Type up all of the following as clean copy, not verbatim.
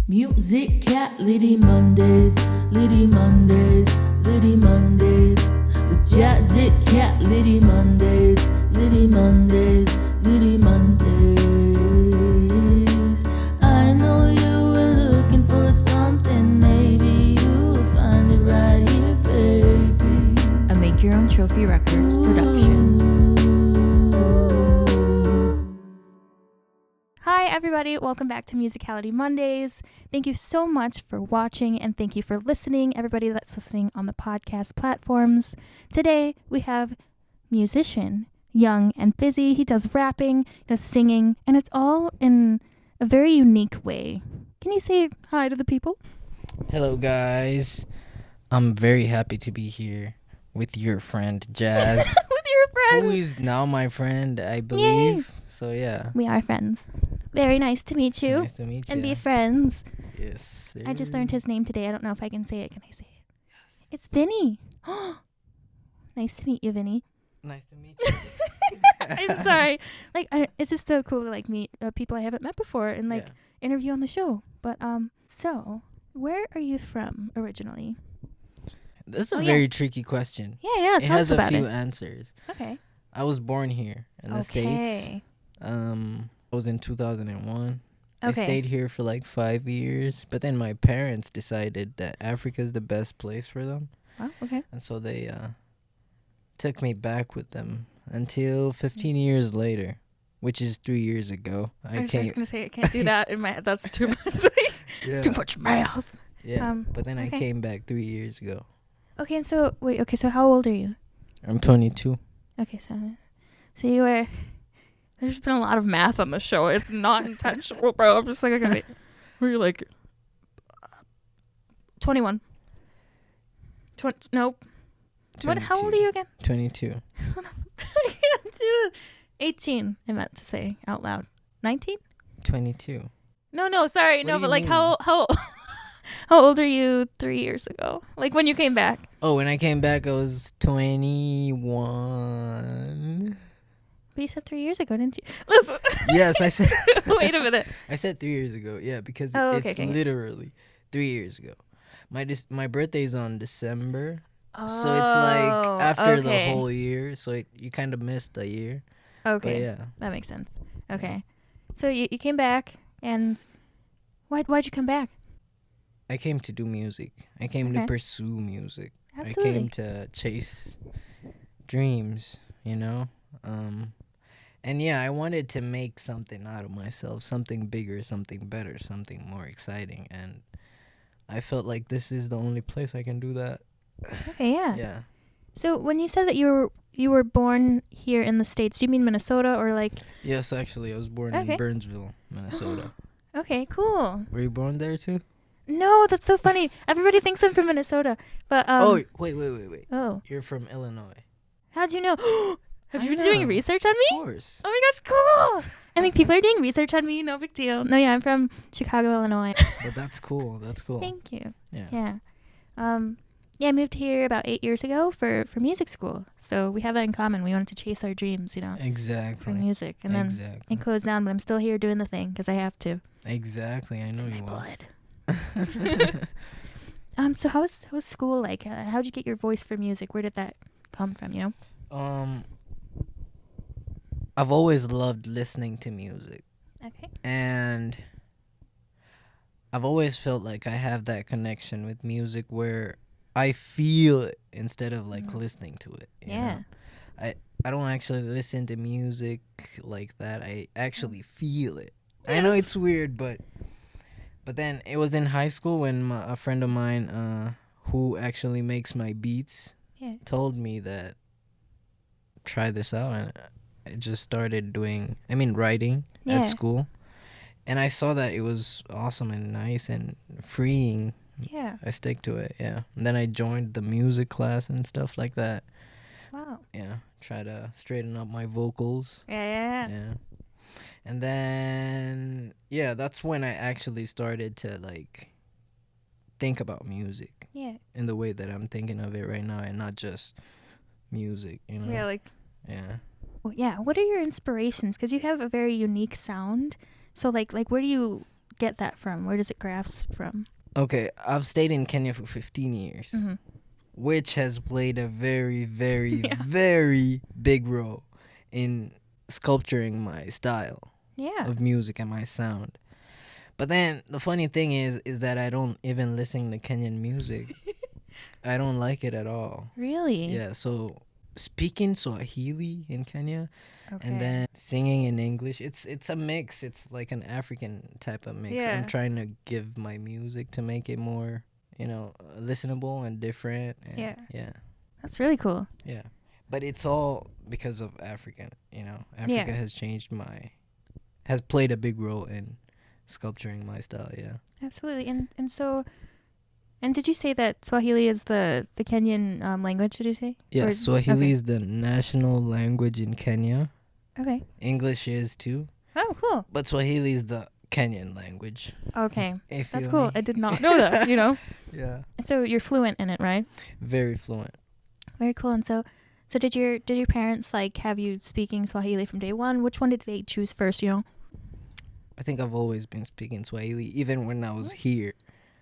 Musicality Mondays, Litty Mondays, Litty Mondays. With Jazicality Mondays, Litty Mondays, Litty Mondays. I know you were looking for something, maybe you'll find it right here, baby. A Make Your Own Trophy Records production. Hi everybody, welcome back to Musicality Mondays. Thank you so much for watching and thank you for listening, everybody that's listening on the podcast platforms. Today we have musician, Yungnbusy. He does rapping, he does singing, and it's all in a very unique way. Can you say hi to the people? Hello guys, I'm very happy to be here with your friend Jazz. With your friend! Who is now my friend, I believe. Yay. So yeah. We are friends. Very nice to meet you. Nice to meet you. And be friends. Yes, sir. I just learned his name today. I don't know if I can say it. Can I say it? Yes. It's Vinny. Nice to meet you, Vinny. Nice to meet you. I'm sorry. It's just so cool to meet people I haven't met before and interview on the show. But so where are you from originally? That's a very tricky question. Yeah. It has a few answers. Okay. I was born here in the States. I was in 2001. I stayed here for 5 years, but then my parents decided that Africa is the best place for them. Oh, okay. And so they took me back with them until 15 years later, which is 3 years ago. I was going to say I can't do that in my head. That's too much. It's too much math. Yeah, but then I came back 3 years ago. Okay, and so, so how old are you? I'm 22. Okay, so you were... There's been a lot of math on the show. It's not intentional, bro. I'm just okay. Were you 21? Nope. 22. What? How old are you again? 22. I can't do it. 18, I meant to say out loud. 19? 22. No, sorry. What no, do you but mean? how old are you 3 years ago? When you came back? Oh, when I came back, I was 21. But you said 3 years ago, didn't you? Listen. Yes, I said. Wait a minute. I said 3 years ago. Yeah, because it's literally 3 years ago. My birthday's on December, so it's after the whole year. So you kind of missed the year. Okay. But yeah, that makes sense. Okay, so you came back, and why'd you come back? I came to do music. I came to pursue music. Absolutely. I came to chase dreams. And yeah, I wanted to make something out of myself, something bigger, something better, something more exciting. And I felt like this is the only place I can do that. Okay, yeah. Yeah. So when you said that you were born here in the States, do you mean Minnesota or Yes, actually, I was born in Burnsville, Minnesota. Okay, cool. Were you born there too? No, that's so funny. Everybody thinks I'm from Minnesota, but wait. Oh. You're from Illinois. How'd you know? Have you been doing research on me? Of course. Oh my gosh, cool. I think people are doing research on me. No big deal. No, yeah, I'm from Chicago, Illinois. But that's cool. Thank you. Yeah. I moved here about 8 years ago for music school. So we have that in common. We wanted to chase our dreams, Exactly. for music. And then it closed down, but I'm still here doing the thing because I have to. Exactly. I know you are. So how was school like? How'd you get your voice for music? Where did that come from, I've always loved listening to music. Okay. And I've always felt like I have that connection with music where I feel it instead of listening to it. You know? I don't actually listen to music like that. I actually feel it. Yes. I know it's weird, but then it was in high school when a friend of mine who actually makes my beats told me that try this out, and I just started writing at school, and I saw that it was awesome and nice and freeing. Yeah. I stick to it, yeah. And then I joined the music class and stuff like that. Wow. Yeah, try to straighten up my vocals. Yeah. And then, that's when I actually started to, think about music. Yeah. In the way that I'm thinking of it right now, and not just music, Yeah, Yeah. Well, yeah. What are your inspirations? Because you have a very unique sound. So, where do you get that from? Where does it grasp from? Okay, I've stayed in Kenya for 15 years, Mm-hmm. which has played a very, very, Yeah. very big role in sculpturing my style Yeah. of music and my sound. But then the funny thing is that I don't even listen to Kenyan music. I don't like it at all. Really? Yeah, so speaking Swahili in Kenya Okay. and then singing in English, it's a mix. It's like an African type of mix. Yeah. I'm trying to give my music to make it more, listenable and different. And Yeah. That's really cool. Yeah. But it's all because of Africa. Africa has played a big role in sculpturing my style. Yeah. Absolutely. And so, and did you say that Swahili is the Kenyan language, did you say? Yeah, Or- Swahili okay. is the national language in Kenya. Okay. English is too, Oh, cool. but Swahili is the Kenyan language. Okay. You That's feel cool. me? I did not know that, Yeah. So you're fluent in it, right? Very fluent. Very cool. And so did your parents like have you speaking Swahili from day one? Which one did they choose first, I think I've always been speaking Swahili, even when I was here,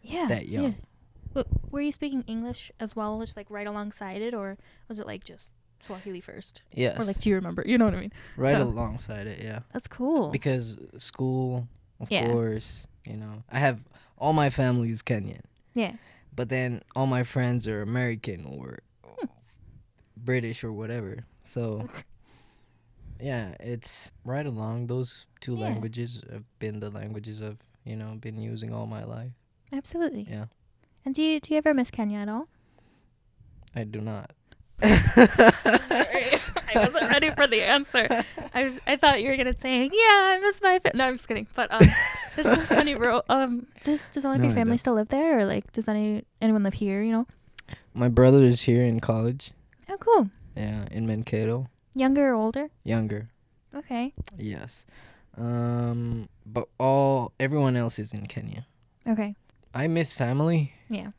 Yeah. that young. Yeah. But were you speaking English as well, just like right alongside it, or was it like just Swahili first? Yes. Or like, do you remember? You know what I mean? right so- alongside it, yeah. That's cool. Because school, of Yeah. course, I have all my family is Kenyan, Yeah. but then all my friends are American or British or whatever. So, yeah, it's right along. Those two Yeah. languages have been the languages I've, been using all my life. Absolutely. Yeah, And do you ever miss Kenya at all? I do not. I wasn't ready for the answer. I thought you were gonna say, yeah, I miss my no, I'm just kidding. But it's a funny bro. Does all of No, your I family don't. still live there, or like does anyone live here? My brother is here in college. Oh, cool. Yeah, in Mankato. Younger or older? Younger. Okay. Yes. But everyone else is in Kenya. Okay. I miss family, Yeah.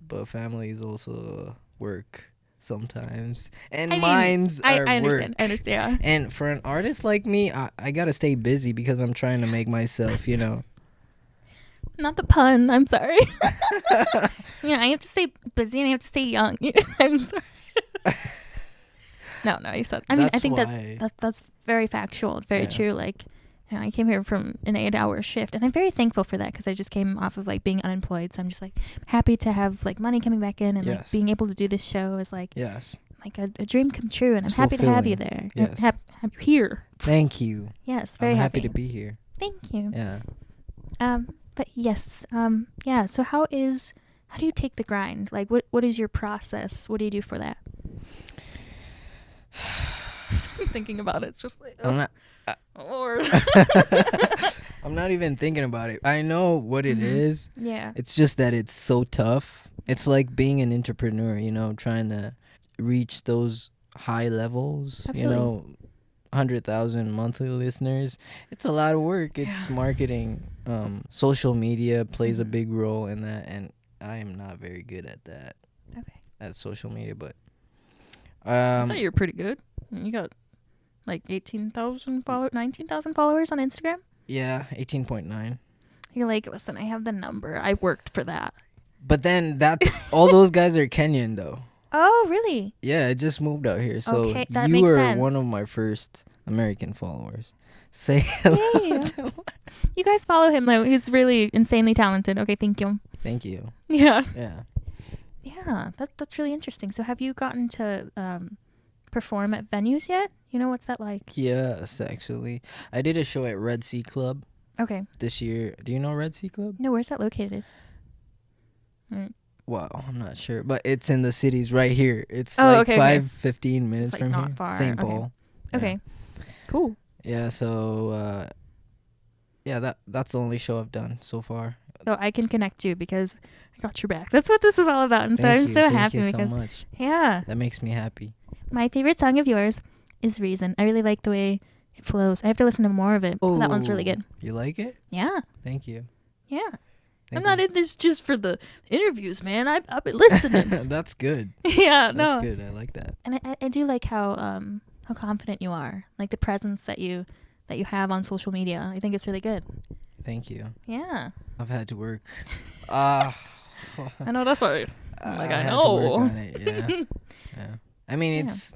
but family is also work sometimes. And I mean, mine's are I work. understand. I understand. And for an artist like me, I gotta stay busy because I'm trying to make myself, Not the pun. I'm sorry. I have to stay busy and I have to stay young. I'm sorry. No, you said. I mean, I That's think why. that's very factual. It's very Yeah. true. Like, I came here from an 8-hour shift, and I'm very thankful for that because I just came off of like being unemployed. So I'm just like happy to have like money coming back in, and like Yes. being able to do this show is like Yes. a dream come true. And It's I'm happy to have you fulfilling. there. Yes. Have you here. Thank you. Yes, very I'm happy. happy to be here. Thank you. Yeah. But yes, yeah. So how do you take the grind? Like, what is your process? What do you do for that? Thinking about it, it's just like, I'm not Lord. I'm not even thinking about it. I know what it Mhm. is. Yeah. It's just that it's so tough. It's like being an entrepreneur, trying to reach those high levels, Absolutely. 100,000 monthly listeners. It's a lot of work. It's Yeah. marketing. Social media plays a Mhm. big role in that, and I am not very good at that, Okay. at social media, but I thought you were pretty good. You got like 19,000 followers on Instagram. yeah, 18.9. You're like, listen, I have the number. I worked for that. But then that's all those guys are Kenyan though. Oh, really? Yeah, I just moved out here, so Okay, that you makes are sense. one of my first American followers. Say hello. Yay. to- You guys follow him though. He's really insanely talented. Okay, thank you. Thank you. Yeah. Yeah. Yeah, that's really interesting. So have you gotten to perform at venues yet? What's that like? Yes, actually, I did a show at Red Sea Club Okay. this year. Do you know Red Sea Club? No, where's that located? Mm. Wow, I'm not sure, but it's in the cities right here. It's Oh, like okay, okay. 15 minutes like, from not here. far. St. Okay. Paul. Yeah. Okay. Cool. Yeah, so that's the only show I've done so far. So I can connect you because I got your back. That's what this is all about. And so Thank I'm you. so Thank happy you because so much. yeah, That makes me happy. my favorite song of yours is Reason. I really like the way it flows. I have to listen to more of it. Oh, That one's really good. You like it? Yeah. Thank you. Yeah. Thank I'm not you. in this just for the interviews, man. I've been listening. That's good. Yeah, That's no. good. I like that. And I do like how confident you are. Like the presence that you have on social media. I think it's really good. Thank you. Yeah. I've had to work. I I know that's why. I'm like, I had to know. work on it, yeah. Yeah. I mean, Yeah. it's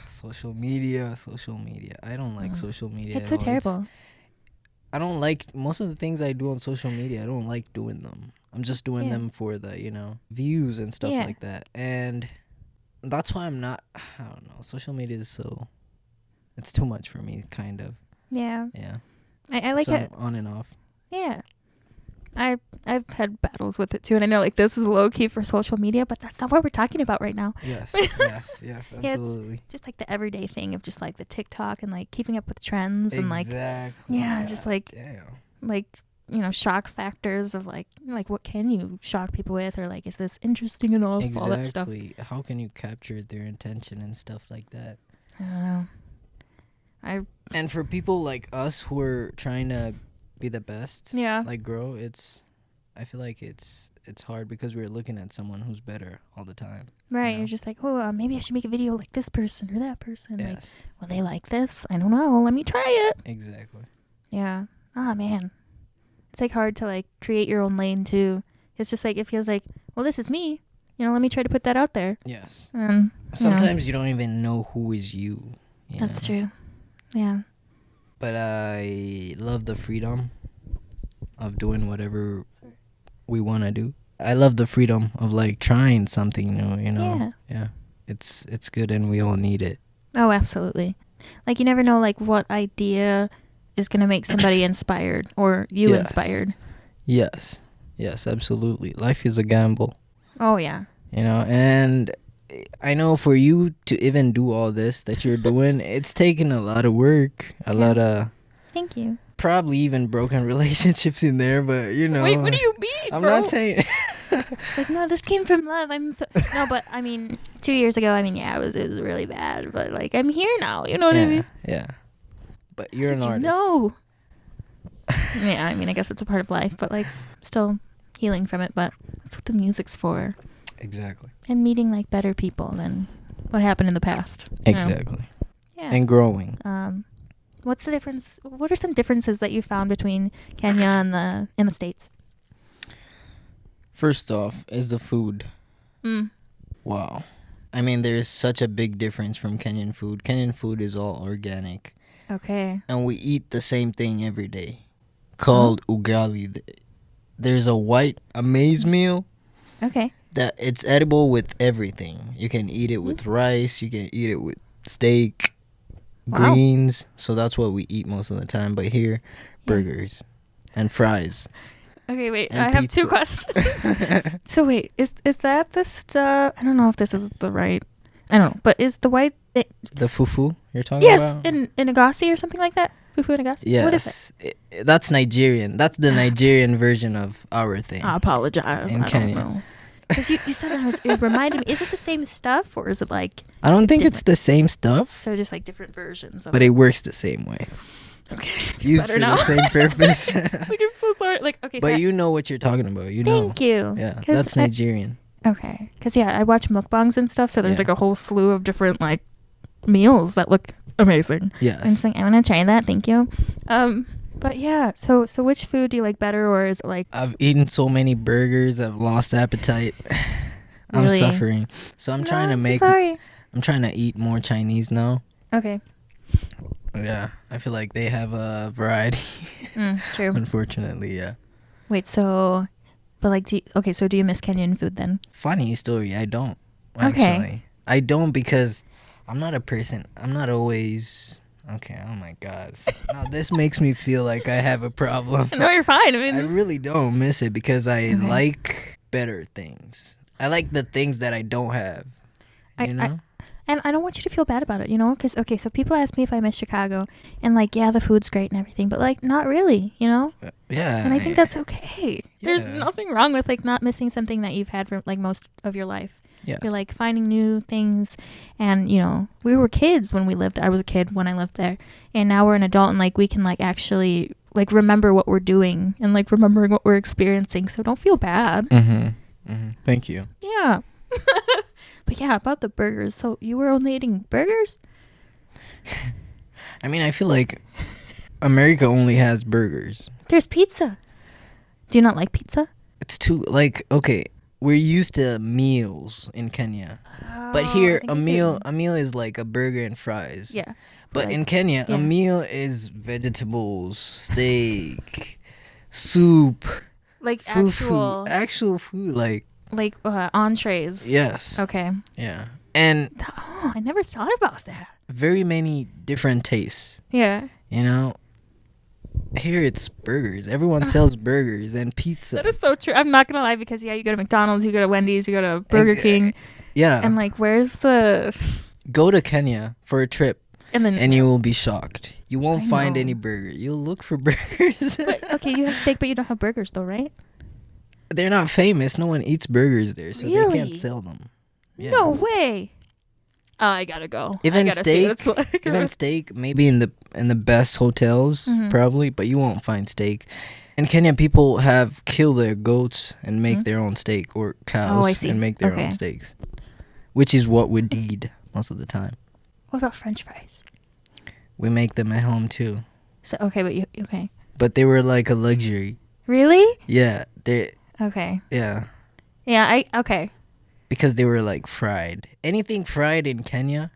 social media. I don't like social media. It's so at all. terrible. I don't like most of the things I do on social media. I don't like doing them. I'm just doing them for the, views and stuff like that. And that's why I don't know. Social media is it's too much for me, kind of. Yeah. Yeah. I like it. On and off. Yeah. I've had battles with it too, and I know like this is low key for social media, but that's not what we're talking about right now. Yes, yes, absolutely. Yeah, it's just like the everyday thing of just like the TikTok and like keeping up with trends and like just like like shock factors of like what can you shock people with, or like is this interesting enough? All that stuff. How can you capture their attention and stuff like that? I don't know. And for people like us who are trying to be the best, like grow, I feel like it's hard because we're looking at someone who's better all the time. Right, you're just like, oh, maybe I should make a video like this person or that person. Yes. Like, well, they like this. I don't know. Let me try it. Exactly. Yeah. Ah, man. It's like hard to like create your own lane too. It's just like it feels like, well, this is me. Let me try to put that out there. Yes. Sometimes you don't even know who is you. That's true. Yeah. But I love the freedom of doing whatever we want to do. I love the freedom of like trying something new, Yeah. It's good and we all need it. Oh, absolutely. Like you never know like what idea is going to make somebody inspired or you inspired. Yes. Yes, absolutely. Life is a gamble. Oh, yeah. And I know for you to even do all this that you're doing, it's taken a lot of work, a lot of... Thank you. Probably even broken relationships in there, but Wait, what do you mean, I'm bro? not saying... Just like, no, this came from love. No, but I mean, 2 years ago, it was really bad, but like, I'm here now. You know what I mean? Yeah. But you're an artist. No. Yeah, I guess it's a part of life, but like, still healing from it, but that's what the music's for. Exactly. And meeting like better people than what happened in the past. Exactly. Yeah. And growing. What's the difference? What are some differences that you found between Kenya and the States? First off is the food. Wow. There's such a big difference from Kenyan food. Kenyan food is all organic. Okay. And we eat the same thing every day called ugali. There's a maize meal. Okay. That it's edible with everything. You can eat it with rice. You can eat it with steak, greens. So that's what we eat most of the time. But here, burgers and fries. Okay, wait. And I have pizza. 2 questions. So wait, is that the stuff? I don't know if this is the right. I don't know, but is the white the fufu you're talking about? Yes, in Agasi or something like that. Fufu in Agasi. Yes. What is it? That's Nigerian. That's the Nigerian version of our thing. I apologize. In I Kenya. don't know. Because you said it reminded me. Is it the same stuff or is it like? I don't think different? It's the same stuff. So just like different versions of but it works the same way. Okay. Used for the same purpose. It's like, I'm so sorry. Like, okay. But you know what you're talking about. Thank you. Yeah, that's Nigerian. Okay. Because I watch mukbangs and stuff. So there's like a whole slew of different like meals that look amazing. Yes. I'm just like, I'm gonna try that. Thank you. But yeah. So which food do you like better, or is it like? I've eaten so many burgers. I've lost appetite. I'm Really? suffering. So I'm trying to make. Sorry. I'm trying to eat more Chinese now. Okay. Yeah, I feel like they have a variety. True. Unfortunately, yeah. Wait, so, but like, so do you miss Kenyan food then? Funny story, I don't. Actually. Okay. I don't because I'm not a person. I'm not always. Okay, oh my God. Now this makes me feel like I have a problem. No, you're fine. I really don't miss it because I like better things. I like the things that I don't have. You know? And I don't want you to feel bad about it, Because, okay, so people ask me if I miss Chicago. And, like, yeah, the food's great and everything. But, like, not really, Yeah. And I think that's okay. Yeah. There's nothing wrong with, like, not missing something that you've had for, like, most of your life. Yes. You're, like, finding new things. And, we were kids when we lived there. I was a kid when I lived there. And now we're an adult and, like, we can, like, actually, like, remember what we're doing. And, like, remembering what we're experiencing. So don't feel bad. Thank you. Yeah. But yeah, about the burgers. So you were only eating burgers? I feel like America only has burgers. There's pizza. Do you not like pizza? It's too like okay. We're used to meals in Kenya, but here a meal is like a burger and fries. Yeah. But like, in Kenya, yeah. a meal is vegetables, steak, soup, like fufu, actual food, like entrees. yes, Okay. yeah, and Oh, I never thought about that. very many different tastes. Yeah. You know, here it's burgers. Everyone sells burgers and pizza. That is so true. I'm not gonna lie because you go to McDonald's, you go to Wendy's, you go to Burger King. Yeah. And like, where's the? Go to Kenya for a trip, and you will be shocked. You won't find know. any burger. You'll look for burgers. But okay, you have steak, but you don't have burgers, though, right? They're not famous. No one eats burgers there, so they Really? can't sell them. Yeah. No way. Oh, I gotta go. Even I gotta see what steak, it's like. even steak, maybe in the best hotels, probably, but you won't find steak. In Kenya, people have killed their goats and make their own steak, or cows and make their own steaks, which is what we need most of the time. What about French fries? We make them at home too. So okay, but you okay? But they were like a luxury. Really? Yeah, they. Okay. Yeah. Yeah, okay. Because they were like fried. Anything fried in Kenya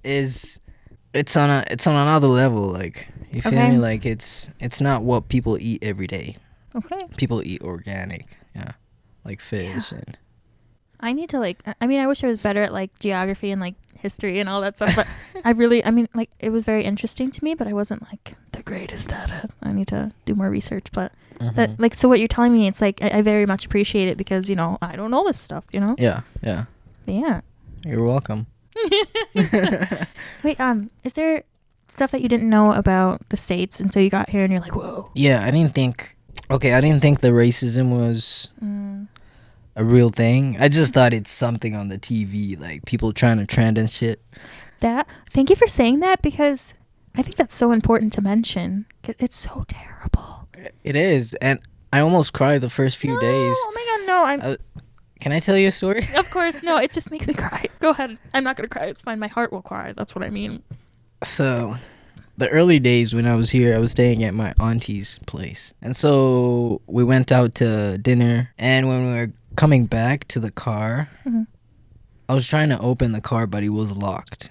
it's on another level. Like you feel me? Like it's not what people eat every day. Okay. People eat organic, yeah, like fish and. I need to I wish I was better at like geography and like history and all that stuff, but like it was very interesting to me, but I wasn't like the greatest at it. I need to do more research, but that like so what you're telling me, it's like I very much appreciate it because I don't know this stuff, Yeah. Yeah. You're welcome. Wait, is there stuff that you didn't know about the States until you got here and you're like, whoa? Yeah, I didn't think the racism was a real thing. I just thought it's something on the TV, like people trying to trend and shit. Thank you for saying that, because I think that's so important to mention. 'Cause it's so terrible. It is, and I almost cried the first few days. Oh my god, no! Can I tell you a story? Of course, no. It just makes me cry. Go ahead. I'm not gonna cry. It's fine. My heart will cry. That's what I mean. So, the early days when I was here, I was staying at my auntie's place, and so we went out to dinner. And when we were coming back to the car, I was trying to open the car, but it was locked.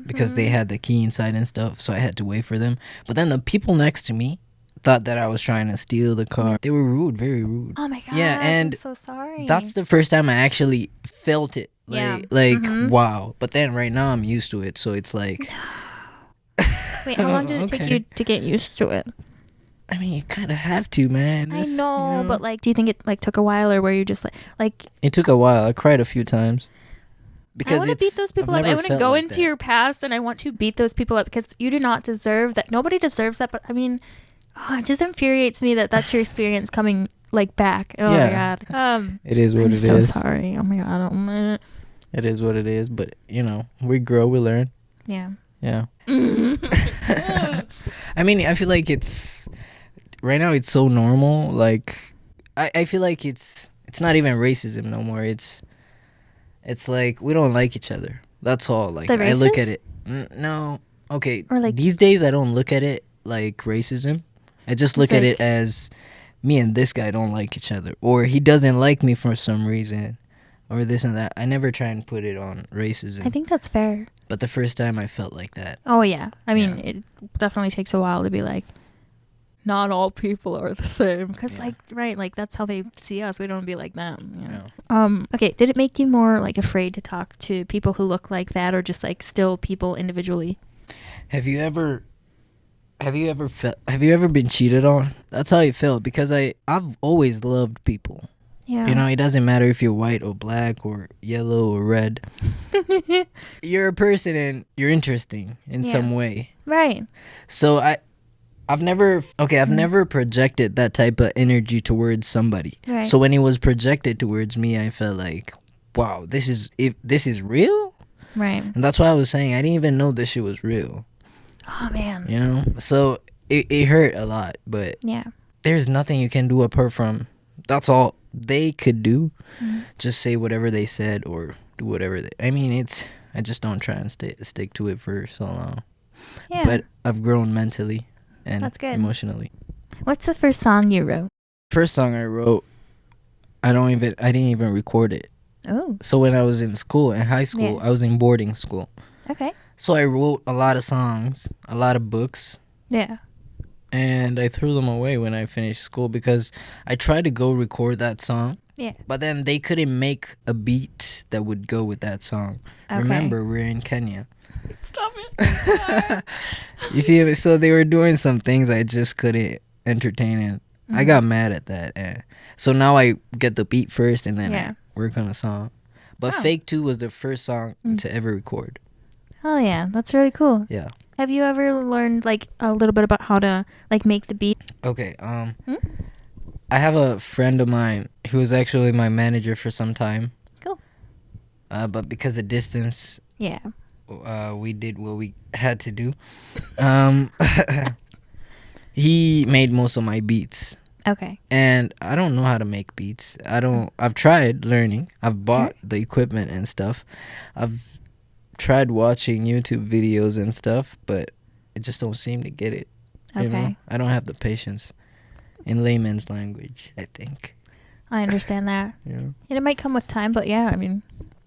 Because they had the key inside and stuff, so I had to wait for them. But then the people next to me thought that I was trying to steal the car. They were rude, very rude. Oh my gosh, yeah, and I'm so sorry. that's the first time I actually felt it. Wow. But then right now I'm used to it, so it's like... Wait, how long did it take you to get used to it? I mean, you kind of have to, man. I know, but like, do you think it like took a while, or were you just like... It took a while. I cried a few times. Because I want to beat those people up. I want to go into that. your past and I want to beat those people up, because you do not deserve that. Nobody deserves that. But I mean, it just infuriates me that that's your experience coming like back. Oh my god. It is what I'm it so is. sorry. Oh my god. It is what it is. But we grow, we learn. Yeah. Yeah. I mean, I feel like right now it's so normal. Like, I feel like it's not even racism no more. It's like we don't like each other. That's all. Like, I look at it. No. Okay. Or like, these days I don't look at it like racism. I just look at it as me and this guy don't like each other, or he doesn't like me for some reason, or this and that. I never try and put it on racism. I think that's fair. But the first time I felt like that. Oh yeah. I mean, it definitely takes a while to be like, not all people are the same, because like that's how they see us. We don't be like them. Okay, did it make you more like afraid to talk to people who look like that, or just like still people individually? Have you ever been cheated on? That's how I felt, because I've always loved people. Yeah. It doesn't matter if you're white or black or yellow or red. You're a person and you're interesting in some way. Right. So I've never projected that type of energy towards somebody. Right. So when it was projected towards me, I felt like, wow, this is real? Right. And that's why I was saying I didn't even know this shit was real. Oh man. So it hurt a lot, but there's nothing you can do apart from, that's all they could do. Just say whatever they said or do whatever I just don't try and stick to it for so long. Yeah. But I've grown mentally. and That's good. emotionally. What's the first song you wrote? First song I wrote, I didn't even record it. Oh, So when I was in school, in high school, Yeah. I was in boarding school. okay. So I wrote a lot of songs, a lot of books, Yeah. and I threw them away when I finished school because I tried to go record that song, Yeah. but then they couldn't make a beat that would go with that song. Okay. Remember, we're in Kenya. Stop it. You feel me? So they were doing some things I just couldn't entertain, and I got mad at that. So now I get the beat first, and then Yeah. I work on a song. But Oh. Fake 2 was the first song to ever record. Oh yeah, that's really cool. Yeah. Have you ever learned like a little bit about how to like make the beat? Okay. I have a friend of mine who was actually my manager for some time. Cool. But because of distance, Yeah. we did what we had to do. He made most of my beats. Okay. And I don't know how to make beats. I've tried learning. I've bought the equipment and stuff. I've tried watching YouTube videos and stuff, but I just don't seem to get it. You know? Okay. I don't have the patience. In layman's language, I think. I understand that. You know? And it might come with time, but yeah, I mean,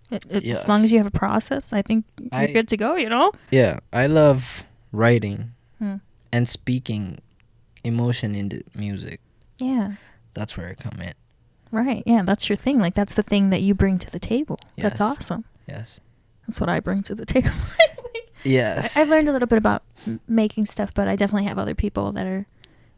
Yes. as long as you have a process, I think you're good to go, you know? Yeah, I love writing Hmm. and speaking emotion into music. Yeah. That's where I come in. Right. Yeah, that's your thing. Like that's the thing that you bring to the table. That's Yes. awesome. Yes. That's what I bring to the table. Yes. I've learned a little bit about making stuff, but I definitely have other people that are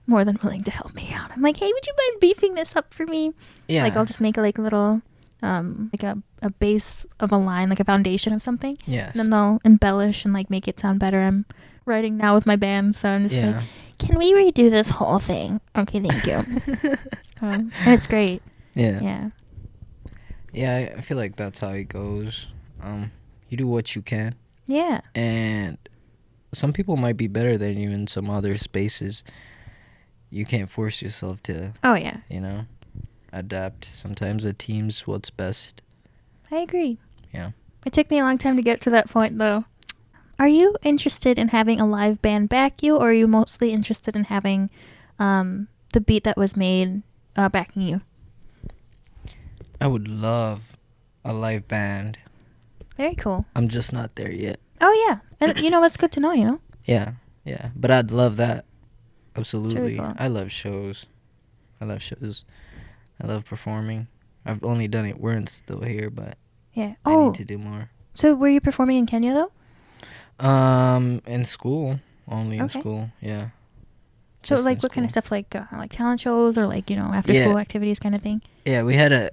more than willing to help me out. I'm like, hey, would you mind beefing this up for me? Yeah. Like I'll just make like a little, like a base of a line, like a foundation of something. Yes. And then they'll embellish and like make it sound better. I'm writing now with my band, so I'm just Yeah. like, can we redo this whole thing? Okay, thank you. And it's great. Yeah. Yeah. Yeah, I feel like that's how it goes. You do what you can, Yeah. and some people might be better than you in some other spaces. You can't force yourself to, Oh yeah. adapt. Sometimes a team's what's best. I agree. Yeah. It took me a long time to get to that point, though. Are you interested in having a live band back you, or are you mostly interested in having the beat that was made backing you? I would love a live band. Very cool. I'm just not there yet. Oh, yeah. And, that's good to know, Yeah, yeah. But I'd love that. Absolutely. cool. I love shows. I love performing. I've only done it once though here, but Yeah. I Oh, need to do more. so were you performing in Kenya, though? In school. Only in Okay. school, yeah. So, Just like, in what kind of school. stuff, like talent shows or, like, after-school activities kind of thing? Yeah, we had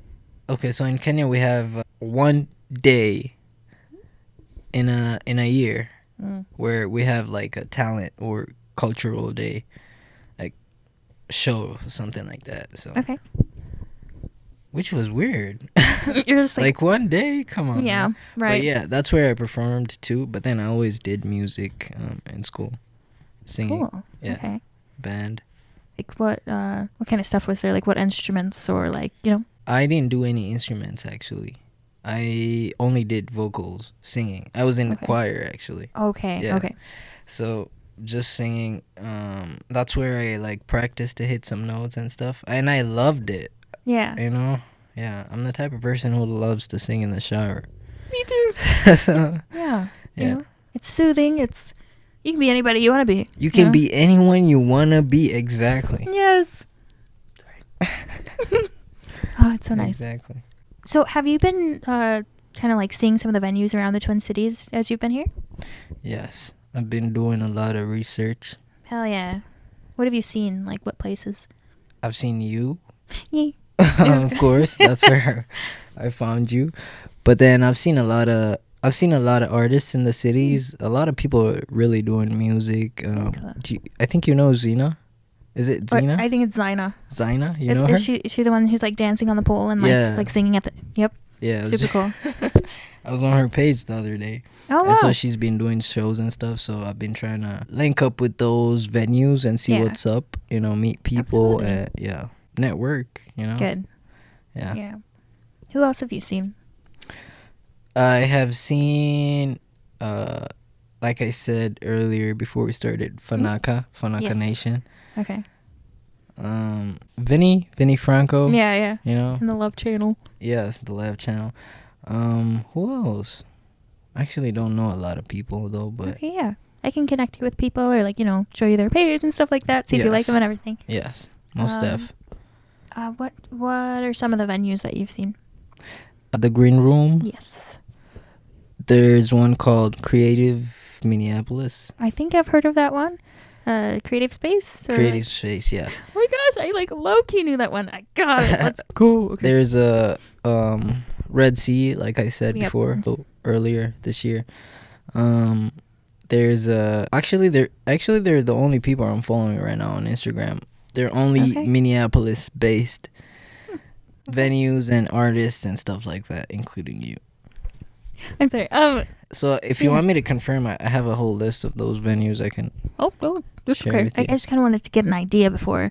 okay, so in Kenya we have one day in a year where we have like a talent or cultural day, like show, something like that. So Okay. which was weird. You're just like, one day, come on. yeah, man. right. But yeah, that's where I performed too. But then I always did music in school, singing, Cool. yeah. Okay. band. Like, what kind of stuff was there? Like, what instruments or, like, I didn't do any instruments actually. I only did vocals, singing. I was in the Okay. choir actually. Okay. Yeah. Okay. So just singing. That's where I like practiced to hit some notes and stuff, and I loved it. Yeah. Yeah. I'm the type of person who loves to sing in the shower. Me too. So Yeah. yeah. It's soothing. You can be anybody you want to be. You can be anyone you wanna be. Exactly. Yes. Sorry. Oh, it's so nice. Exactly. So, have you been kind of like seeing some of the venues around the Twin Cities as you've been here? Yes, I've been doing a lot of research. Hell yeah. What have you seen? Like, what places? I've seen you. Yay. Of course, that's where I found you. But then I've seen a lot of artists in the cities. A lot of people are really doing music. Cool. I think you know Zena. Is it Zena? I think it's Zina. Zina, you know her? Is she the one who's like dancing on the pole and like Yeah. like singing at the? Yep. Yeah, it was Super cool. I was on her page the other day. Oh wow. And so she's been doing shows and stuff. So I've been trying to link up with those venues and see Yeah. what's up. Meet people Absolutely. and network. Good. Yeah. Yeah. Who else have you seen? I have seen like I said earlier before we started, Fanaka Yes. Nation. Okay. Vinny Franco. Yeah. You know. In the Love Channel. Yes, the Lab Channel. Who else? I actually don't know a lot of people though, but Okay, yeah. I can connect you with people or like, show you their page and stuff like that, see if you like Yes. them and everything. yes, most def. What are some of the venues that you've seen? At the Green Room, Yes. there's one called Creative Minneapolis. I think I've heard of that one. Creative Space? Or Creative Space, yeah. Oh my gosh, I like low-key knew that one. I got it. Let's go. Okay. There's a Red Sea, like I said Yep. before, earlier this year. There's actually they're the only people I'm following right now on Instagram. They're only Okay. Minneapolis based Okay. venues and artists and stuff like that, including you. I'm sorry. So if you want me to confirm, I have a whole list of those venues I can. Oh, that's Share okay. with I you. just kind of wanted to get an idea before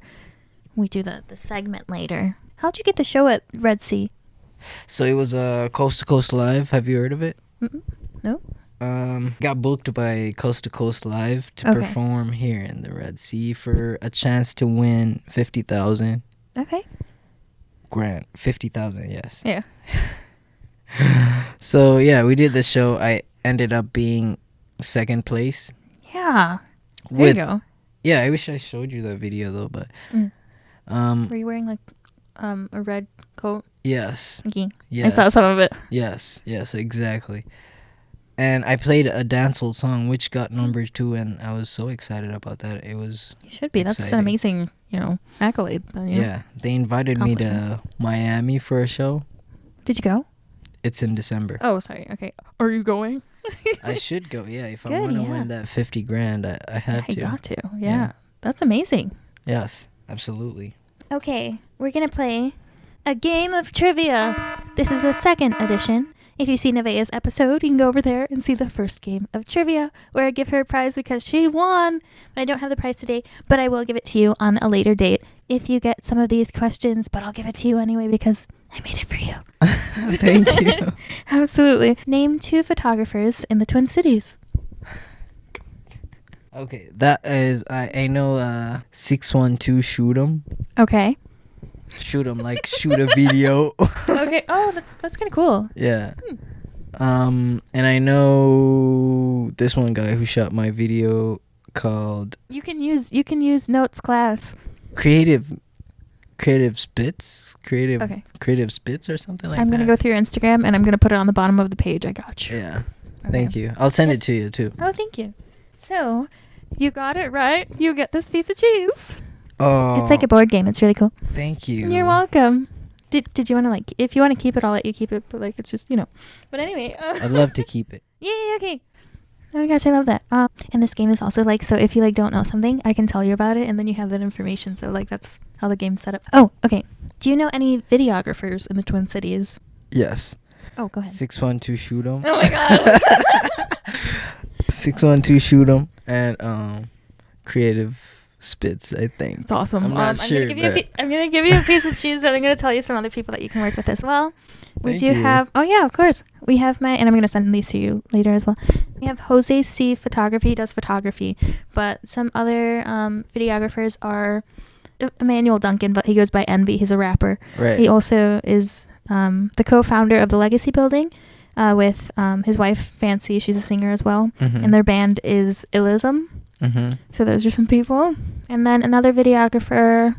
we do the segment later. How'd you get the show at Red Sea? So it was a Coast to Coast Live. Have you heard of it? Mm-mm. No? Got booked by Coast to Coast Live to Okay. perform here in the Red Sea for a chance to win 50,000 Okay. grand. 50,000, yes. Yeah. So yeah, we did the show. I ended up being second place. Yeah. There With you go. yeah, I wish I showed you that video though, but Were you wearing like a red coat? yes, Okay. yes, I saw some of it. yes, exactly. And I played a dancehall song which got number 2, and I was so excited about that. It was You should be. That's an exciting. amazing, accolade. Then, Yeah, they invited me to Accomplishment. Miami for a show. Did you go? It's in December. Oh, sorry. Okay. Are you going? I should go. Yeah, if I Good, want to yeah. win that 50 grand, I have I to. got to. Yeah. Yeah. That's amazing. Yes, absolutely. Okay, we're gonna play a game of trivia. This is the second edition. If you've seen Nevaeh's episode, you can go over there and see the first game of trivia, where I give her a prize because she won. But I don't have the prize today, but I will give it to you on a later date if you get some of these questions. But I'll give it to you anyway because I made it for you. Thank you. Absolutely. Name 2 photographers in the Twin Cities. Okay, that is I know 612 shoot 'em. Okay. Shoot 'em like shoot a video. Okay. Oh, that's kind of cool. Yeah. And I know this one guy who shot my video called You can use notes class. Creative Spits, Okay. Creative Spits or something like I'm that. gonna go through your Instagram and I'm gonna put it on the bottom of the page. I got you. Yeah. Okay. Thank you. I'll send it to you too. Oh, thank you. So, you got it right. You get this piece of cheese. Oh. It's like a board game. It's really cool. Thank you. You're welcome. Did you want to if you want to keep it, I'll let you keep it. But it's just But anyway. I'd love to keep it. Yeah. Okay. Oh my gosh, I love that. And this game is also so if you don't know something, I can tell you about it, and then you have that information. So that's how the game's set up. Oh, okay. Do you know any videographers in the Twin Cities? Yes. Oh, go ahead. 612 shoot 'em. Oh my god. 612 shoot 'em and Creative Spits, I think. It's awesome. I'm not sure, I'm gonna give you a piece of cheese, but I'm gonna tell you some other people that you can work with as well. We Thank do you. have. Oh yeah, of course. We have and I'm gonna send these to you later as well. We have Jose C. Photography. He does photography, but some other videographers are Emmanuel Duncan, but he goes by Envy. He's a rapper. Right. He also is the co-founder of the Legacy Building with his wife Fancy. She's a singer as well, Mhm. and their band is Illism. Mhm. So those are some people. And then another videographer.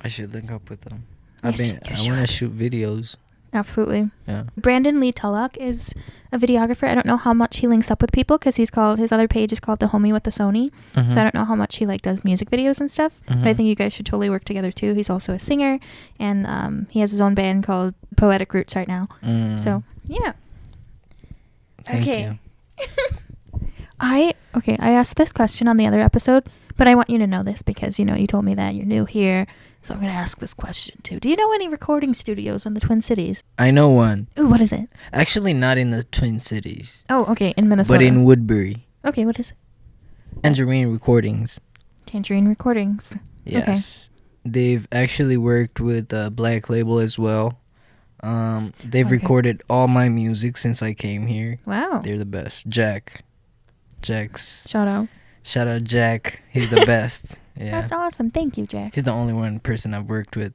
I should link up with them. Yes, you I want to should. shoot videos. Absolutely. Yeah. Brandon Lee Tullock is a videographer. I don't know how much he links up with people because his other page is called The Homie with the Sony. So I don't know how much he does music videos and stuff. But I Mhm. think you guys should totally work together too. He's also a singer, and he has his own band called Poetic Roots right now. So yeah. Thank okay. you. I asked this question on the other episode, but I want you to know this because you told me that you're new here, so I'm gonna ask this question too. Do you know any recording studios in the Twin Cities? I know one. Ooh, what is it? Actually, not in the Twin Cities, Oh, okay, in Minnesota. but in Woodbury. Okay, what is it? Tangerine Recordings. Tangerine Recordings. Yes. They've actually worked with Black Label as well. They've Okay. recorded all my music since I came here. Wow. They're the best. Jack. Jack's. Shout out. Shout out Jack. He's the best. Yeah. That's awesome. Thank you, Jack. He's the only one person I've worked with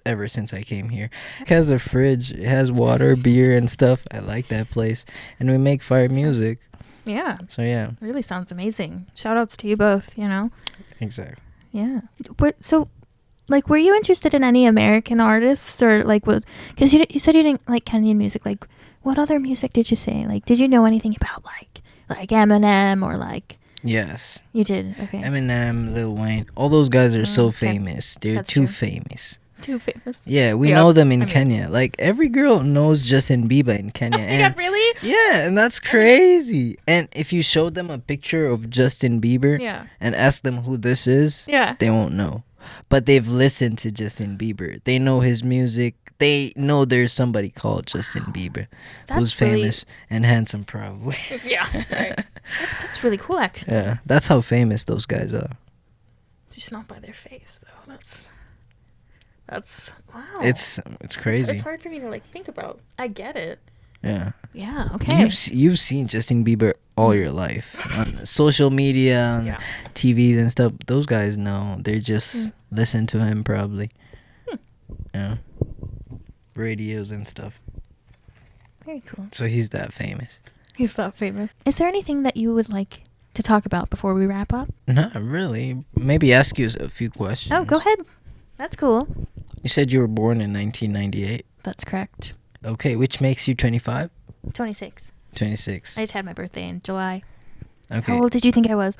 ever since I came here. It has a fridge. It has water, beer, and stuff. I like that place. And we make fire music. Yeah. So, yeah. Really sounds amazing. Shout outs to you both, you know? Exactly. Yeah. So, like, were you interested in any American artists or, like, because you said you didn't like Kenyan music. Like, what other music did you say? Like, did you know anything about, like Eminem or, like... Yes. You did? Okay. Eminem, Lil Wayne. All those guys are so okay. famous. They're That's too true. famous. Too famous. Yeah, we Yeah, know them in I mean- Kenya. Like, every girl knows Justin Bieber in Kenya. Yeah, really? Yeah, and that's crazy. And if you showed them a picture of Justin Bieber Yeah. and ask them who this is, Yeah. they won't know. But they've listened to Justin Bieber. They know his music. They know there's somebody called Justin Bieber who's That's really- famous and handsome, probably. Yeah. Right. That's really cool, actually. Yeah, that's how famous those guys are. Just not by their face, though. That's wow. It's crazy. It's hard for me to like think about. I get it. Yeah. Yeah. Okay. You've seen Justin Bieber all your life on social media, on Yeah. TVs and stuff. Those guys know. They just listen to him probably. Yeah. Radios and stuff. Very cool. So he's that famous. He's that famous. Is there anything that you would like to talk about before we wrap up? Not really. Maybe ask you a few questions. Oh, go ahead. That's cool. You said you were born in 1998. That's correct. Okay, which makes you 25? 26. 26. I just had my birthday in July. Okay. How old did you think I was?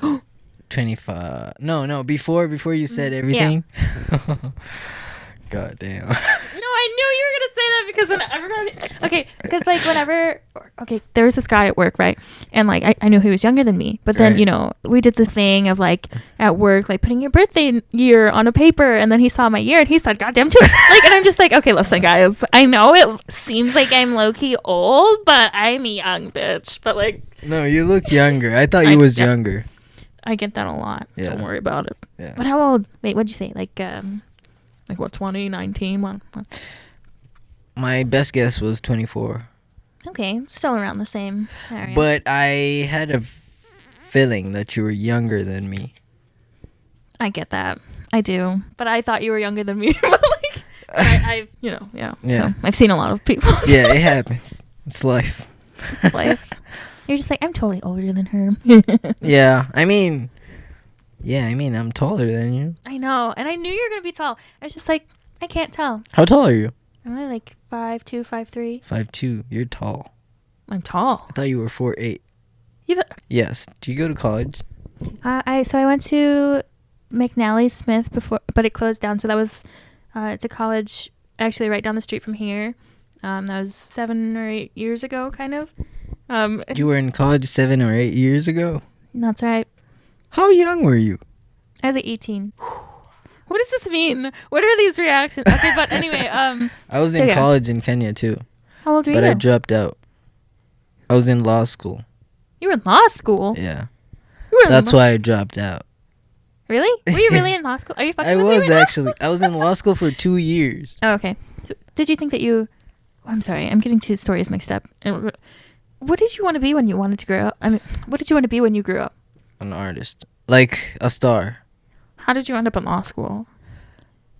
25. No, before you said everything. God damn. No, I knew you were gonna say that because when everybody. Okay, because like whenever. Okay, there was this guy at work, right? And like I knew he was younger than me, but then Right. you know we did the thing of like at work, like putting your birthday year on a paper, and then he saw my year and he said, "Goddamn too!" Like, and I'm just like, okay, listen, guys, I know it seems like I'm low key old, but I'm a young bitch. But like, No, you look younger. I thought you was younger. I get that a lot. Yeah. Don't worry about it. Yeah. But how old? Wait, what'd you say? Like what? 2019? What? My best guess was 24. Okay, still around the same area. But I had a feeling that you were younger than me. I get that. I do. But I thought you were younger than me. But like, I've, you know, yeah. Yeah. So I've seen a lot of people. Yeah, it happens. It's life. It's life. You're just like, I'm totally older than her. Yeah, I mean, I'm taller than you. I know. And I knew you were going to be tall. I was just like, I can't tell. How tall are you? I'm only like 5'2", 5'3". 5'2". You're tall. I'm tall. I thought you were 4'8". You Yes. Do you go to college? I went to McNally Smith before, but it closed down. So that was, it's a college actually right down the street from here. That was 7 or 8 years ago, kind of. You were in college 7 or 8 years ago? That's right. How young were you? I was 18. What does this mean? What are these reactions? Okay, but anyway, I was So in yeah. college in Kenya too, how old were but you? I dropped out. I was in law school. You were in law school. Yeah. You were in That's law- why I dropped out. Really? Were you really in law school? Are you fucking I with me was right now? actually. I was in law school for 2 years. Oh, okay. So, did you think that you... Oh, I'm sorry. I'm getting two stories mixed up. What did you want to be when you wanted to grow up? I mean, what did you want to be when you grew up? An artist. Like a star. How did you end up in law school?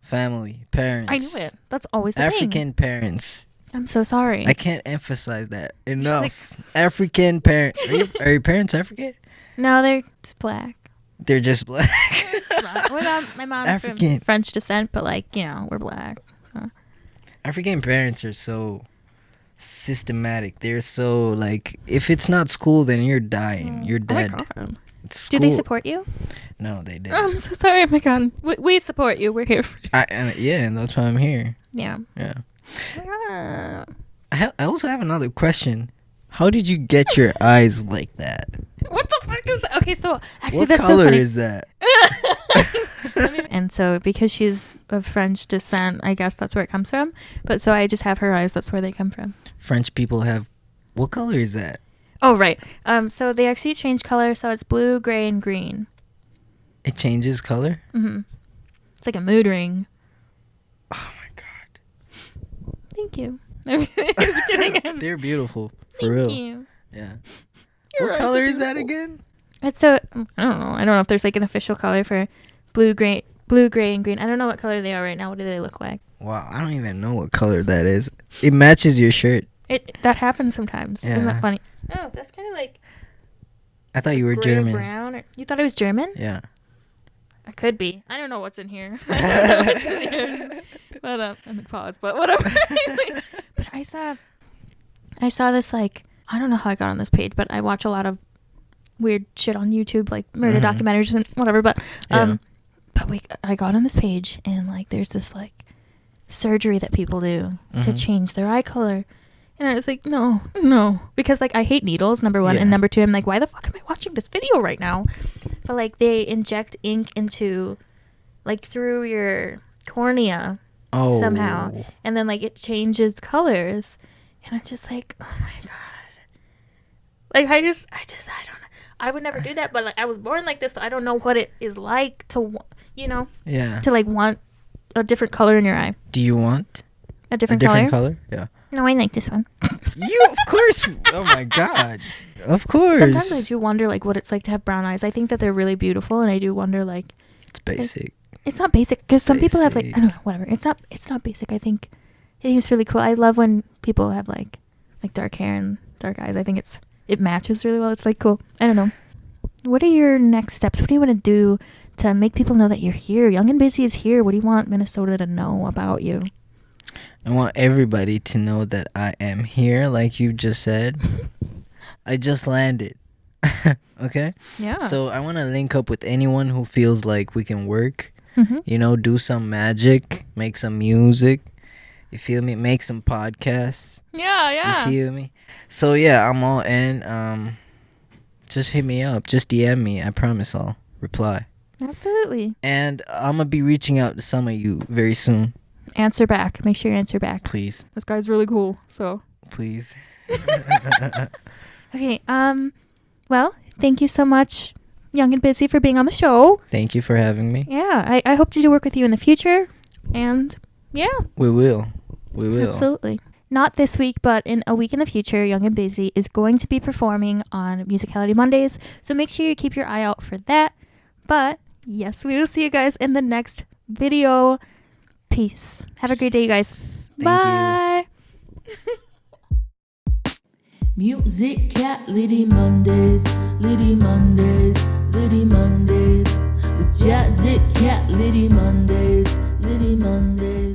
Family. Parents. I knew it. That's always the thing. African parents. I'm so sorry. I can't emphasize that just enough. African parents. Are your parents African? No, they're just black. They're just black. They're just black. Well, my mom's African. from French descent, but like, you know, we're black. So. African parents are so systematic. They're so like, if it's not school, then you're dying. You're dead. Oh my God. It's Do school. they support you? No, they didn't. Oh, I'm so sorry. Oh my God. We support you. We're here for you. Yeah, and that's why I'm here. Yeah. Yeah. Ah. I also have another question. How did you get your eyes like that? What the fuck is that? Okay, so actually What that's color so funny. is that? And so because she's of French descent, I guess that's where it comes from. But so I just have her eyes. That's where they come from. French people have. What color is that? Oh, right. So they actually change color. So it's blue, gray, and green. It changes color? Mm-hmm. It's like a mood ring. Oh my god. Thank you. I'm just kidding. They're beautiful. For Thank real. you. Yeah. Your What eyes color are is that beautiful. again? It's so I don't know. I don't know if there's like an official color for blue, gray, and green. I don't know what color they are right now. What do they look like? Wow, I don't even know what color that is. It matches your shirt. That happens sometimes. Isn't Yeah. that funny? Oh, that's kind of like I thought you were gray German. brown. You thought I was German? Yeah. I could be. I don't know what's in here. I don't know what's in here. But I'm gonna pause. But whatever. But I saw this, like, I don't know how I got on this page, but I watch a lot of weird shit on YouTube, like murder documentaries and whatever. But I got on this page, and like there's this like surgery that people do to change their eye color. And I was like, no, because like I hate needles, number one, and number two, I'm like, why the fuck am I watching this video right now? But like they inject ink into, like, through your cornea somehow, and then like it changes colors, and I'm just like, oh my god, like I don't know. I would never do that, but like I was born like this, so I don't know what it is like to, to like want a different color in your eye. Do you want a different color? Yeah. No, I like this one. You, of course. Oh my god. Of course. Sometimes I do wonder like what it's like to have brown eyes. I think that they're really beautiful, and I do wonder like it's basic. It's not basic because some people have like, I don't know, whatever. It's not basic. I think it's really cool. I love when people have like dark hair and dark eyes. I think it matches really well. It's like cool. I don't know. What are your next steps? What do you want to do to make people know that you're here? Young and Busy is here. What do you want Minnesota to know about you? I want everybody to know that I am here, like you just said. I just landed. Okay? Yeah. So I want to link up with anyone who feels like we can work, do some magic, make some music. You feel me? Make some podcasts. Yeah. You feel me? So yeah, I'm all in. Just hit me up. Just DM me. I promise I'll reply. Absolutely. And I'm going to be reaching out to some of you very soon. Answer back. Make sure you answer back. Please. This guy's really cool, so. Please. Okay, well, thank you so much, Young and Busy, for being on the show. Thank you for having me. Yeah, I hope to do work with you in the future, and yeah. We will. Absolutely. Not this week, but in a week in the future, Young and Busy is going to be performing on Musicality Mondays, so make sure you keep your eye out for that. But, yes, we will see you guys in the next video. Peace. Have a great day, you guys. Bye. Musicality Mondays, Litty Mondays, Litty Mondays, with Jazicality Mondays, Litty Mondays.